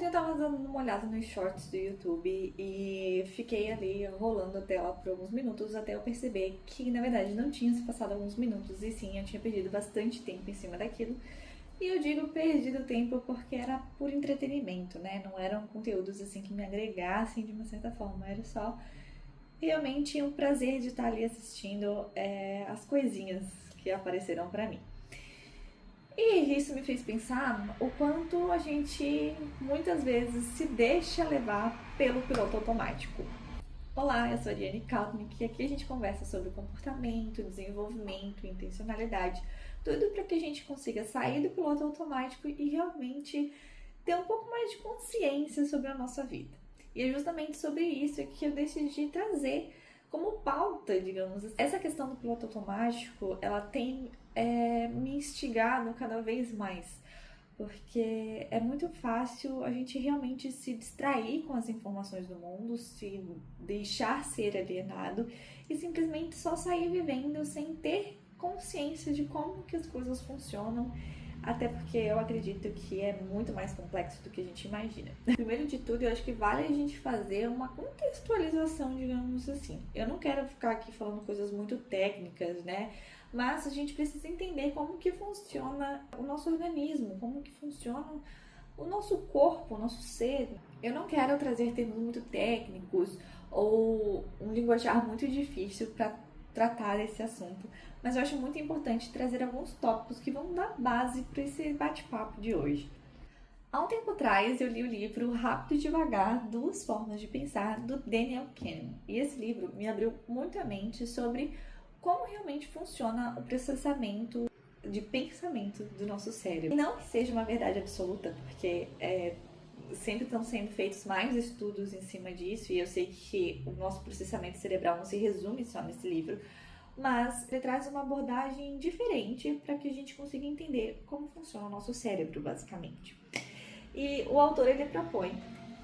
Ontem eu tava dando uma olhada nos shorts do YouTube e fiquei ali rolando a tela por alguns minutos até eu perceber que na verdade não tinha se passado alguns minutos e sim, eu tinha perdido bastante tempo em cima daquilo. E eu digo perdido tempo porque era por entretenimento, né? Não eram conteúdos assim que me agregassem de uma certa forma, era só realmente um prazer de estar ali assistindo as coisinhas que apareceram pra mim. E isso me fez pensar o quanto a gente muitas vezes se deixa levar pelo piloto automático. Olá, eu sou a Ariane Kaltnick e aqui a gente conversa sobre comportamento, desenvolvimento, intencionalidade, tudo para que a gente consiga sair do piloto automático e realmente ter um pouco mais de consciência sobre a nossa vida. E é justamente sobre isso que eu decidi trazer como pauta, digamos. Essa questão do piloto automático, ela tem me instigado cada vez mais, porque é muito fácil a gente realmente se distrair com as informações do mundo, se deixar ser alienado e simplesmente só sair vivendo sem ter consciência de como que as coisas funcionam, até porque eu acredito que é muito mais complexo do que a gente imagina. Primeiro de tudo, eu acho que vale a gente fazer uma contextualização, digamos assim. Eu não quero ficar aqui falando coisas muito técnicas, né? Mas a gente precisa entender como que funciona o nosso organismo, como que funciona o nosso corpo, o nosso ser. Eu não quero trazer termos muito técnicos ou um linguajar muito difícil para tratar desse assunto, mas eu acho muito importante trazer alguns tópicos que vão dar base para esse bate-papo de hoje. Há um tempo atrás eu li o livro Rápido e Devagar, Duas Formas de Pensar, do Daniel Kahneman. E esse livro me abriu muito a mente sobre como realmente funciona o processamento de pensamento do nosso cérebro. E não que seja uma verdade absoluta, porque sempre estão sendo feitos mais estudos em cima disso, e eu sei que o nosso processamento cerebral não se resume só nesse livro, mas ele traz uma abordagem diferente para que a gente consiga entender como funciona o nosso cérebro, basicamente. E o autor, ele propõe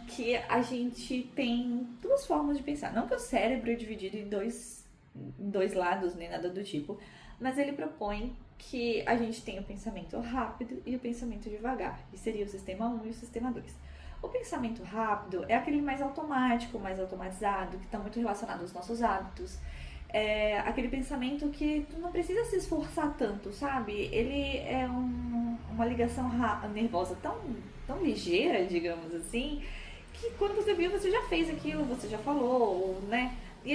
que a gente tem duas formas de pensar. Não que o cérebro é dividido em dois lados, nem nada do tipo, mas ele propõe que a gente tem o pensamento rápido e o pensamento devagar, que seria o sistema 1 e o sistema 2. O pensamento rápido é aquele mais automático, mais automatizado, que está muito relacionado aos nossos hábitos. É aquele pensamento que tu não precisa se esforçar tanto, sabe? Ele é uma ligação nervosa tão ligeira, digamos assim, que quando você viu, você já fez aquilo, você já falou, né? E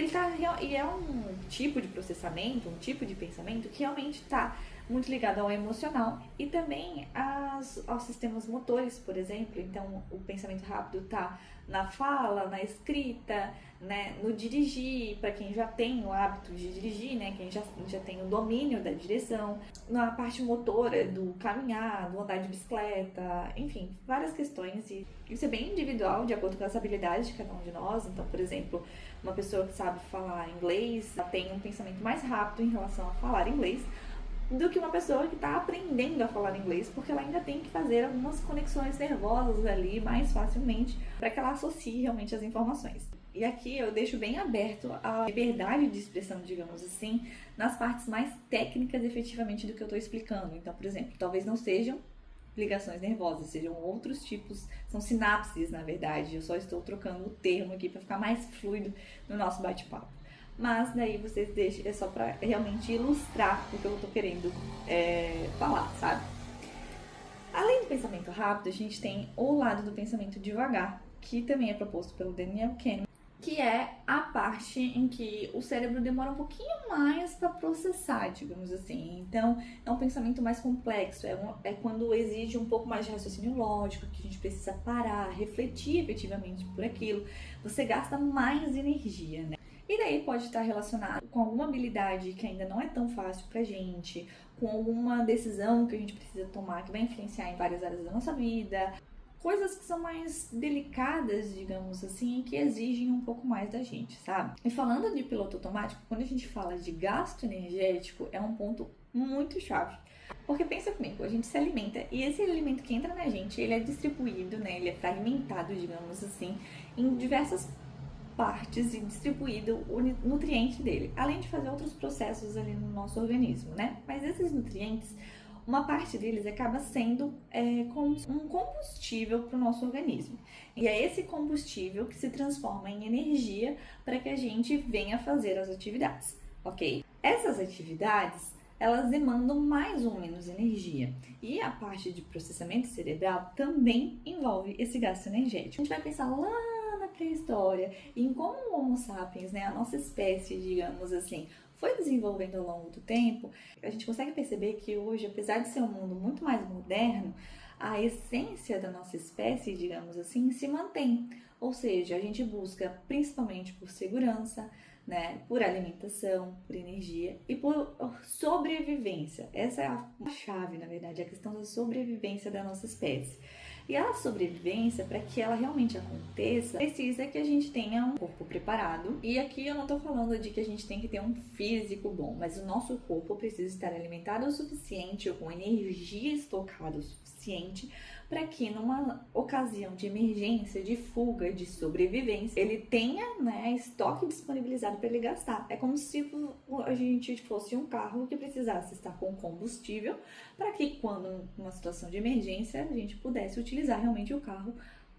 é um tipo de processamento, um tipo de pensamento que realmente está muito ligado ao emocional e também aos sistemas motores, por exemplo. Então, o pensamento rápido está na fala, na escrita, né, no dirigir, para quem já tem o hábito de dirigir, né, quem já tem o domínio da direção, na parte motora do caminhar, do andar de bicicleta, enfim, várias questões. E isso é bem individual, de acordo com as habilidades de cada um de nós. Então, por exemplo, uma pessoa que sabe falar inglês tem um pensamento mais rápido em relação a falar inglês do que uma pessoa que está aprendendo a falar inglês, porque ela ainda tem que fazer algumas conexões nervosas ali mais facilmente para que ela associe realmente as informações. E aqui eu deixo bem aberto a liberdade de expressão, digamos assim, nas partes mais técnicas efetivamente do que eu estou explicando. Então, por exemplo, talvez não sejam ligações nervosas, sejam outros tipos, são sinapses, na verdade. Eu só estou trocando o termo aqui para ficar mais fluido no nosso bate-papo. Mas daí vocês deixam, é só para realmente ilustrar o que eu tô querendo falar, sabe? Além do pensamento rápido, a gente tem o lado do pensamento devagar, que também é proposto pelo Daniel Kahneman, que é a parte em que o cérebro demora um pouquinho mais para processar, digamos assim. Então, é um pensamento mais complexo, é quando exige um pouco mais de raciocínio lógico, que a gente precisa parar, refletir efetivamente por aquilo. Você gasta mais energia, né? E daí pode estar relacionado com alguma habilidade que ainda não é tão fácil pra gente, com alguma decisão que a gente precisa tomar que vai influenciar em várias áreas da nossa vida, coisas que são mais delicadas, digamos assim, que exigem um pouco mais da gente, sabe? E falando de piloto automático, quando a gente fala de gasto energético, é um ponto muito chave. Porque pensa comigo, a gente se alimenta e esse alimento que entra na gente, ele é distribuído, né? Ele é fragmentado, digamos assim, em diversas partes e distribuído o nutriente dele, além de fazer outros processos ali no nosso organismo, né? Mas esses nutrientes, uma parte deles acaba sendo como um combustível para o nosso organismo. E é esse combustível que se transforma em energia para que a gente venha fazer as atividades, ok? Essas atividades, elas demandam mais ou menos energia. E a parte de processamento cerebral também envolve esse gasto energético. A gente vai pensar lá na pré-história em como o Homo sapiens, né, a nossa espécie, digamos assim, foi desenvolvendo ao longo do tempo. A gente consegue perceber que hoje, apesar de ser um mundo muito mais moderno, a essência da nossa espécie, digamos assim, se mantém. Ou seja, a gente busca principalmente por segurança, né, por alimentação, por energia e por sobrevivência. Essa é a chave, na verdade, a questão da sobrevivência da nossa espécie. E a sobrevivência, para que ela realmente aconteça, precisa que a gente tenha um corpo preparado. E aqui eu não estou falando de que a gente tem que ter um físico bom, mas o nosso corpo precisa estar alimentado o suficiente, ou com energia estocada o suficiente, para que numa ocasião de emergência, de fuga, de sobrevivência, ele tenha, né, estoque disponibilizado para ele gastar. É como se a gente fosse um carro que precisasse estar com combustível para que quando numa situação de emergência a gente pudesse utilizar realmente o carro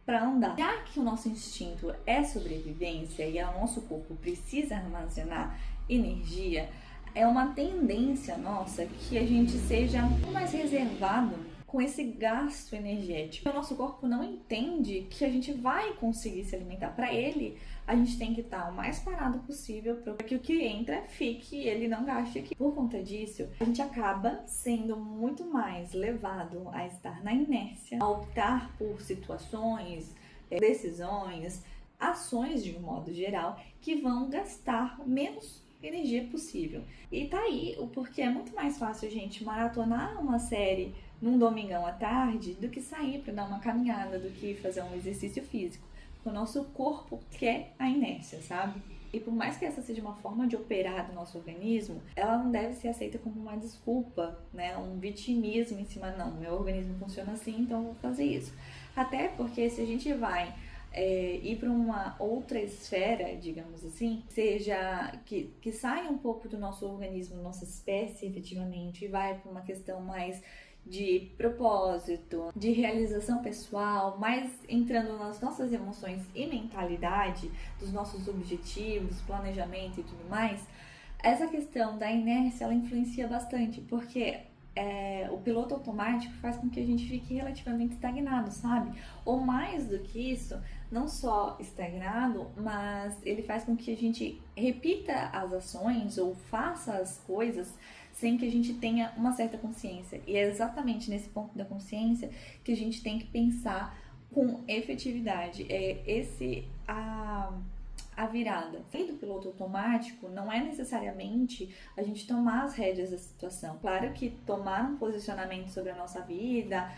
para andar. Já que o nosso instinto é sobrevivência e o nosso corpo precisa armazenar energia, é uma tendência nossa que a gente seja mais reservado com esse gasto energético. O nosso corpo não entende que a gente vai conseguir se alimentar. Para ele, a gente tem que estar o mais parado possível para que o que entra fique e ele não gaste aqui. Por conta disso, a gente acaba sendo muito mais levado a estar na inércia, a optar por situações, decisões, ações de um modo geral que vão gastar menos energia possível. E tá aí o porquê é muito mais fácil a gente maratonar uma série num domingão à tarde do que sair para dar uma caminhada, do que fazer um exercício físico. O nosso corpo quer a inércia, sabe? E por mais que essa seja uma forma de operar do nosso organismo, ela não deve ser aceita como uma desculpa, né? Um vitimismo em cima, não, meu organismo funciona assim, então eu vou fazer isso. Até porque se a gente vai ir para uma outra esfera, digamos assim, seja que saia um pouco do nosso organismo, nossa espécie efetivamente, e vai para uma questão mais de propósito, de realização pessoal, mais entrando nas nossas emoções e mentalidade, dos nossos objetivos, planejamento e tudo mais, essa questão da inércia, ela influencia bastante, porque o piloto automático faz com que a gente fique relativamente estagnado, sabe? Ou mais do que isso, não só estagnado, mas ele faz com que a gente repita as ações ou faça as coisas sem que a gente tenha uma certa consciência. E é exatamente nesse ponto da consciência que a gente tem que pensar com efetividade. A virada. Sair do piloto automático não é necessariamente a gente tomar as rédeas da situação. Claro que tomar um posicionamento sobre a nossa vida,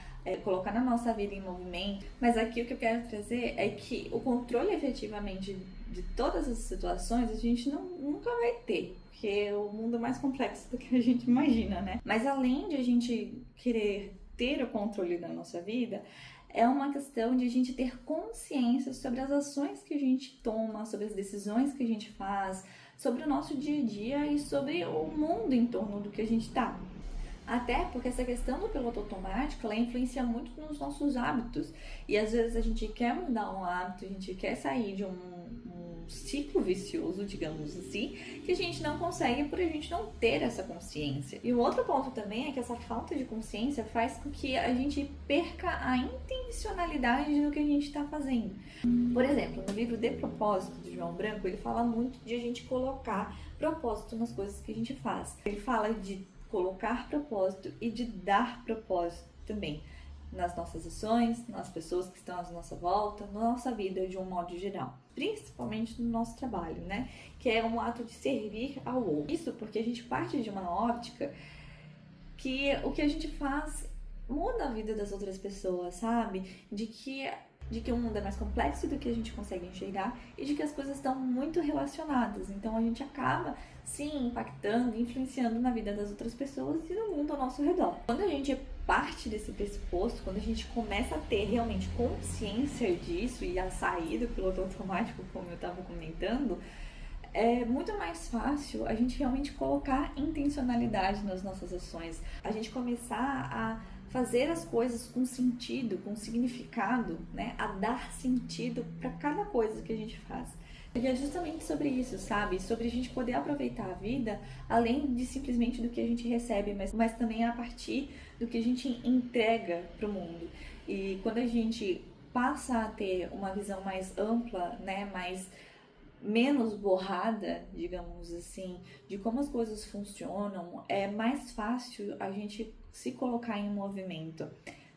colocar a nossa vida em movimento, mas aqui o que eu quero trazer é que o controle efetivamente de todas as situações a gente nunca vai ter, porque o mundo é mais complexo do que a gente imagina, né? Mas além de a gente querer ter o controle da nossa vida, é uma questão de a gente ter consciência sobre as ações que a gente toma, sobre as decisões que a gente faz, sobre o nosso dia a dia e sobre o mundo em torno do que a gente tá. Até porque essa questão do piloto automático, ela influencia muito nos nossos hábitos. E às vezes a gente quer mudar um hábito, a gente quer sair de um ciclo vicioso, digamos assim, que a gente não consegue por a gente não ter essa consciência. E o outro ponto também é que essa falta de consciência faz com que a gente perca a intencionalidade no que a gente está fazendo. Por exemplo, no livro De Propósito, do João Branco, ele fala muito de a gente colocar propósito nas coisas que a gente faz. Ele fala de colocar propósito e de dar propósito também nas nossas ações, nas pessoas que estão à nossa volta, na nossa vida de um modo geral, principalmente no nosso trabalho, né? Que é um ato de servir ao outro. Isso porque a gente parte de uma ótica que o que a gente faz muda a vida das outras pessoas, sabe? De que o mundo é mais complexo do que a gente consegue enxergar e de que as coisas estão muito relacionadas. Então a gente acaba, sim, impactando, influenciando na vida das outras pessoas e no mundo ao nosso redor. Quando a gente parte desse pressuposto, quando a gente começa a ter realmente consciência disso e a sair do piloto automático, como eu estava comentando, é muito mais fácil a gente realmente colocar intencionalidade nas nossas ações, a gente começar a fazer as coisas com sentido, com significado, né? A dar sentido para cada coisa que a gente faz. E é justamente sobre isso, sabe? Sobre a gente poder aproveitar a vida além de simplesmente do que a gente recebe, mas também a partir do que a gente entrega para o mundo. E quando a gente passa a ter uma visão mais ampla, né? Mais menos borrada, digamos assim, de como as coisas funcionam, é mais fácil a gente se colocar em movimento.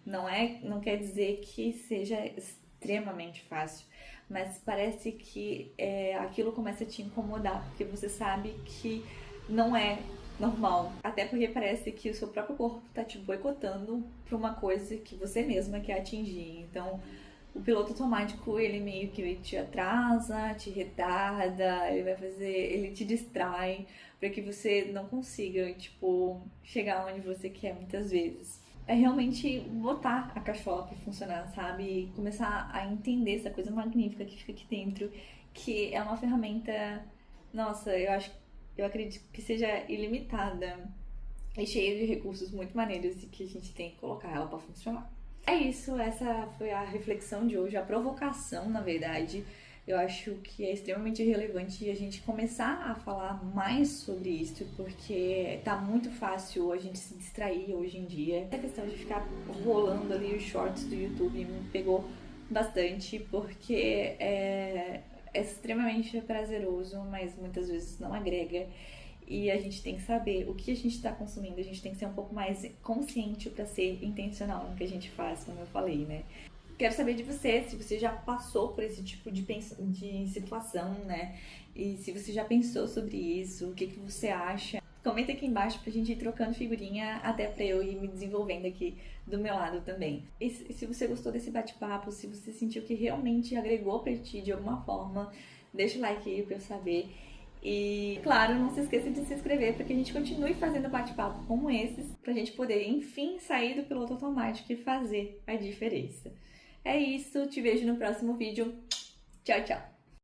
Não quer dizer que seja extremamente fácil, mas parece que aquilo começa a te incomodar, porque você sabe que não é normal. Até porque parece que o seu próprio corpo está te boicotando para uma coisa que você mesma quer atingir. Então, o piloto automático, ele meio que te atrasa, te retarda, ele te distrai para que você não consiga, tipo, chegar onde você quer muitas vezes. É realmente botar a cachola para funcionar, sabe? E começar a entender essa coisa magnífica que fica aqui dentro, que é uma ferramenta, nossa, eu acredito que seja ilimitada e cheia de recursos muito maneiros e que a gente tem que colocar ela para funcionar. É isso, essa foi a reflexão de hoje, a provocação, na verdade. Eu acho que é extremamente relevante a gente começar a falar mais sobre isso, porque tá muito fácil a gente se distrair hoje em dia. Essa questão de ficar rolando ali os shorts do YouTube me pegou bastante, porque é extremamente prazeroso, mas muitas vezes não agrega. E a gente tem que saber o que a gente está consumindo, a gente tem que ser um pouco mais consciente para ser intencional no que a gente faz, como eu falei, né? Quero saber de você, se você já passou por esse tipo de situação, né? E se você já pensou sobre isso, o que você acha? Comenta aqui embaixo pra gente ir trocando figurinha, até pra eu ir me desenvolvendo aqui do meu lado também. E se você gostou desse bate-papo, se você sentiu que realmente agregou pra ti de alguma forma, deixa o like aí pra eu saber. E, claro, não se esqueça de se inscrever para que a gente continue fazendo bate-papo como esses, pra gente poder, enfim, sair do piloto automático e fazer a diferença. É isso, te vejo no próximo vídeo. Tchau, tchau!